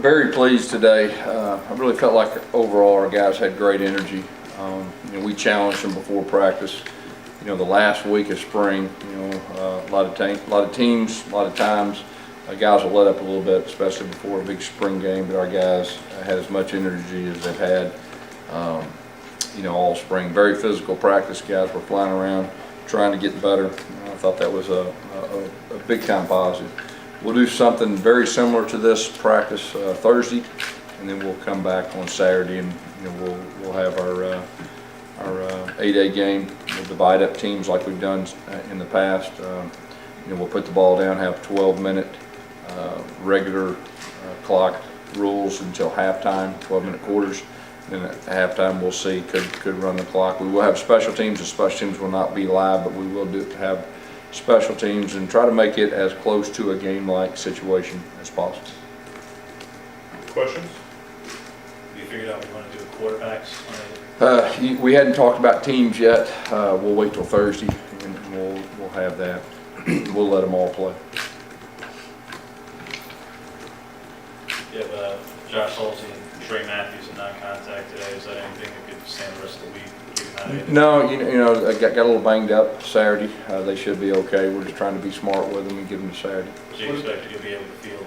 very pleased today. I really felt like overall our guys had great energy. We challenged them before practice. The last week of spring, a lot of teams, a lot of times, guys will let up a little bit, especially before a big spring game. But our guys had as much energy as they've had, all spring. Very physical practice. Guys were flying around, trying to get better. I thought that was a big time positive. We'll do something very similar to this practice Thursday, and then we'll come back on Saturday, and we'll have our 8A game. We'll divide up teams like we've done in the past. We'll put the ball down, have 12-minute regular clock rules until halftime, 12-minute quarters. Then at halftime, we'll see could run the clock. We will have special teams. The special teams will not be live, but we will have special teams and try to make it as close to a game-like situation as possible. Questions? You figured out we want to do quarterbacks? We hadn't talked about teams yet. We'll wait till Thursday, and we'll have that. We'll let them all play. You have Josh Holsey and Trey Matthews in non-contact today. Is that anything that could stand the rest of the week? No, I got a little banged up Saturday. They should be okay. We're just trying to be smart with them and give them to Saturday. Do you expect you to be able to field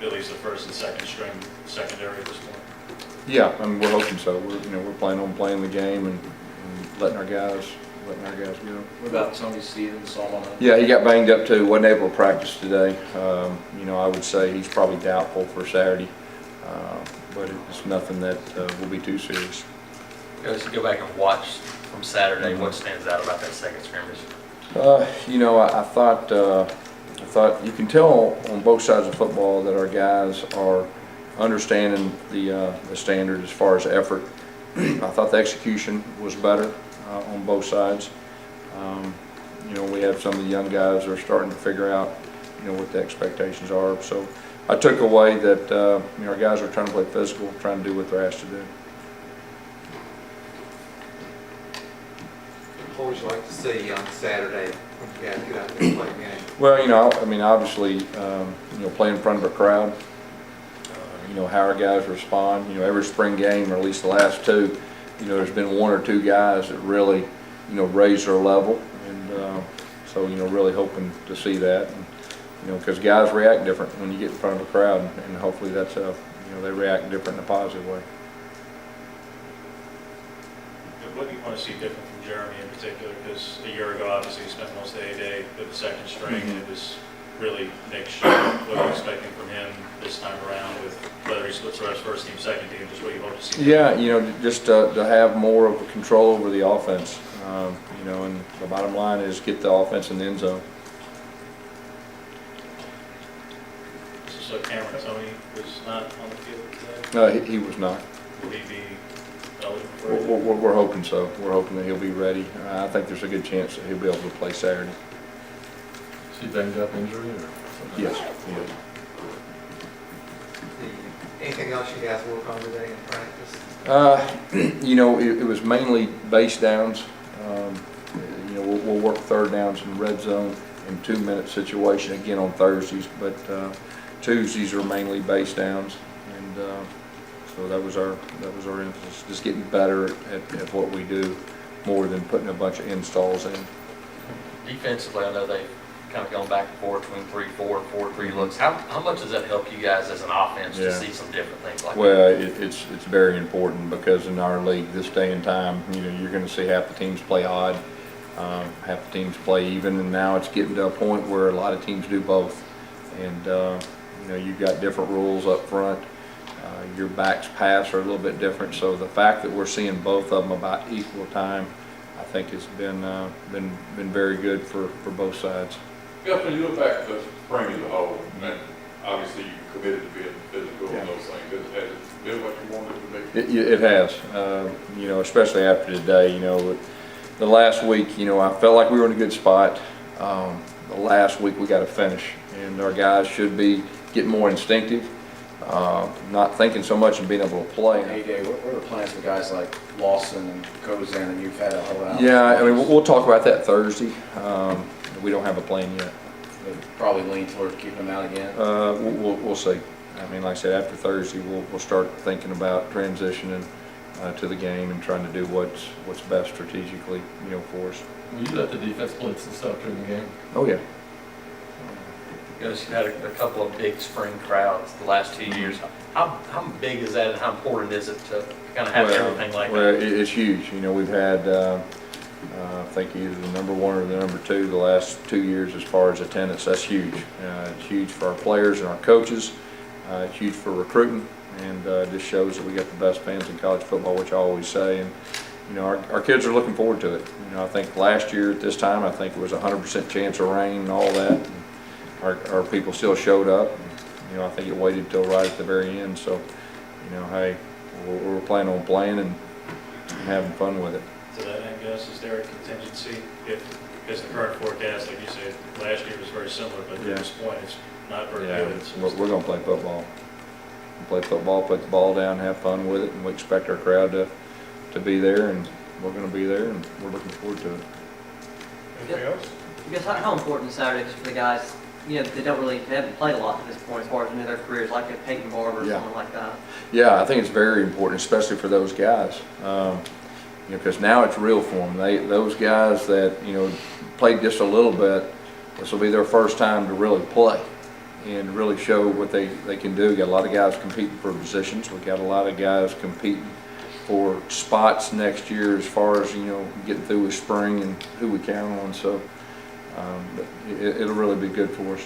at least the first and second string secondary at this point? Yeah, we're hoping so. We're planning on playing the game and letting our guys go. What about Tony Stevens? Yeah, he got banged up too. Wasn't able to practice today. I would say he's probably doubtful for Saturday, but it's nothing that will be too serious. As you go back and watch from Saturday, what stands out about that second scrimmage? I thought you can tell on both sides of football that our guys are understanding the standard as far as effort. I thought the execution was better on both sides. We have some of the young guys that are starting to figure out, what the expectations are. So I took away that our guys are trying to play physical, trying to do what they're asked to do. What would you like to see on Saturday when you guys get out there and play a game? Well, obviously, play in front of a crowd. How our guys respond. Every spring game, or at least the last two, there's been one or two guys that really, raise their level, and so really hoping to see that, and, because guys react different when you get in front of a crowd, and hopefully that's they react different in a positive way. What do you want to see different from Jeremy in particular? Because a year ago, obviously, he spent most of the day with the second string, and it was really Nick's show. What are you expecting from him this time around, with whether he splits the rest first team, second team, just what you hope to see? Yeah, just to have more of a control over the offense, and the bottom line is get the offense in the end zone. So Cameron Tony was not on the field today? He was not. Will he be eligible? We're hoping so. We're hoping that he'll be ready. I think there's a good chance that he'll be able to play Saturday. Is he banged up injury or? Yes. He is. Anything else you guys work on today in practice? It was mainly base downs. We'll work third downs in red zone in 2-minute situation again on Thursdays, but Tuesdays are mainly base downs, and so that was our emphasis, just getting better at what we do more than putting a bunch of installs in. Defensively, I know they've kind of gone back and forth between 3-4 and 4-3 looks. How much does that help you guys as an offense to see some different things like that? Well, it's very important, because in our league this day and time, you're going to see half the teams play odd, half the teams play even, and now it's getting to a point where a lot of teams do both. And you've got different rules up front. Your backs pass are a little bit different, so the fact that we're seeing both of them about equal time, I think has been very good for both sides. Gus, when you look back at the spring as a whole, and obviously you committed to being physical and those things, has it been what you wanted it to be? It has, especially after today. The last week, I felt like we were in a good spot. The last week we got to finish, and our guys should be getting more instinctive, not thinking so much and being able to play. Hey, what are the plans for guys like Lawson and Kozan, and you've had a whole out? Yeah, we'll talk about that Thursday. We don't have a plan yet. They'd probably lean toward keeping them out again. We'll see. I mean, like I said, after Thursday, we'll start thinking about transitioning to the game and trying to do what's best strategically, for us. Will you let the defense blitz and stuff during the game? Oh, yeah. You guys had a couple of big spring crowds the last 2 years. How big is that and how important is it to kind of have everything like Well, that? it's huge. We've had, I think either the number one or the number two the last 2 years as far as attendance. That's huge. It's huge for our players and our coaches. It's huge for recruiting, and just shows that we got the best fans in college football, which I always say. And our kids are looking forward to it. I think last year at this time, I think it was 100% chance of rain and all that. And our people still showed up. And, I think it waited till right at the very end. So, hey, we're planning on playing and having fun with it. To that end, Gus, is there a contingency because the current forecast, like you said, last year was very similar, but Yeah. at this point, it's not very Yeah, good. So we're going to play football. Play football, put the ball down, have fun with it, and we expect our crowd to be there, and we're going to be there, and we're looking forward to it. Anything else? I guess how important is Saturday just for the guys, they haven't played a lot at this point as far as their careers, like a Peyton Barber or Yeah. someone like that. Yeah, I think it's very important, especially for those guys. Because now it's real for them. Those guys that played just a little bit, this will be their first time to really play and really show what they can do. Got a lot of guys competing for positions. We got a lot of guys competing for spots next year as far as getting through with spring and who we count on. So but it'll really be good for us.